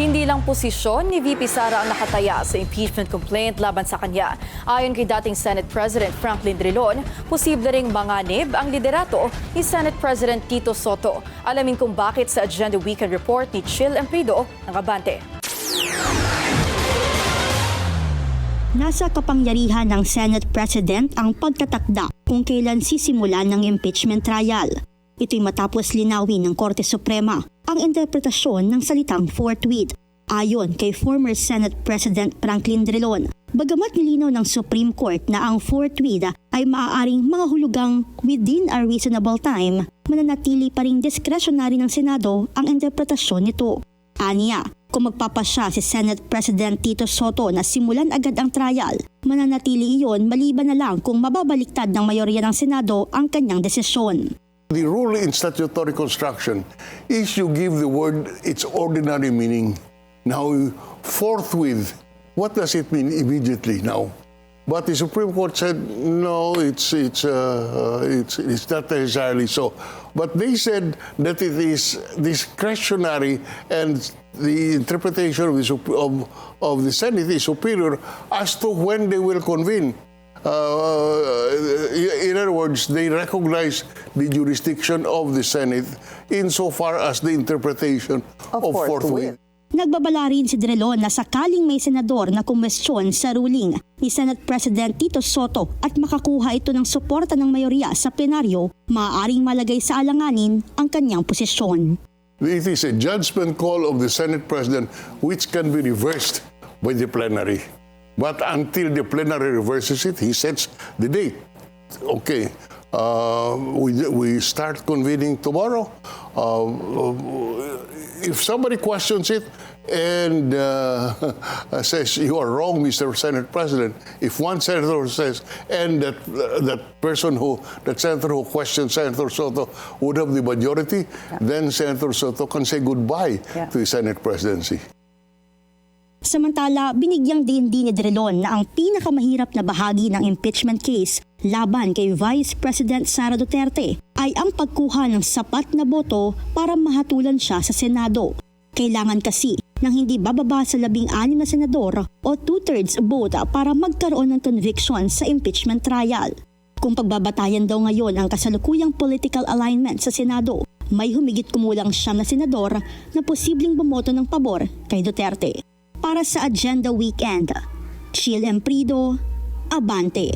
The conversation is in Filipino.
Hindi lang posisyon ni VP Sara ang nakataya sa impeachment complaint laban sa kanya. Ayon kay dating Senate President Franklin Drilon, posible ring manganib ang liderato ni Senate President Tito Soto. Alamin kung bakit sa Agenda Weekend Report ni Chill Emprido ng Abante. Nasa kapangyarihan ng Senate President ang pagtatakda kung kailan sisimulan ng impeachment trial. Ito'y matapos linawin ng Korte Suprema ang interpretasyon ng salitang forthwith. Ayon kay former Senate President Franklin Drilon, bagamat nilinaw ng Supreme Court na ang forthwith ay maaaring mahulugang within a reasonable time, mananatili pa ring discretionary ng Senado ang interpretasyon nito. Aniya, kung magpapasya si Senate President Tito Soto na simulan agad ang trial, mananatili iyon maliban na lang kung mababaliktad ng mayorya ng Senado ang kanyang desisyon. The rule in statutory construction is you give the word its ordinary meaning. Now, forthwith, what does it mean immediately now? But the Supreme Court said, no, it's not necessarily so. But they said that it is discretionary and the interpretation of the Senate is superior as to when they will convene. In other words, they recognize the jurisdiction of the Senate insofar as the interpretation of forthwith. Nagbabala rin si Drilon na sakaling may senador na kumwestiyon sa ruling ni Senate President Tito Soto at makakuha ito ng suporta ng mayorya sa plenaryo, maaaring malagay sa alanganin ang kanyang posisyon. It is a judgment call of the Senate President which can be reversed by the plenary. But until the plenary reverses it, he sets the date. Okay, we start convening tomorrow. If somebody questions it and says, you are wrong, Mr. Senate President, if one senator says, and that senator who questions Senator Soto would have the majority, then Senator Soto can say goodbye to the Senate presidency. Samantala, binigyang din ni Drilon na ang pinakamahirap na bahagi ng impeachment case laban kay Vice President Sara Duterte ay ang pagkuha ng sapat na boto para mahatulan siya sa Senado. Kailangan kasi ng hindi bababa sa 16 na senador o 2/3 vote para magkaroon ng conviction sa impeachment trial. Kung pagbabatayan daw ngayon ang kasalukuyang political alignment sa Senado, may humigit kumulang 9 na senador na posibleng bumoto ng pabor kay Duterte. Para sa Agenda Weekend, Chill Emprido, Abante.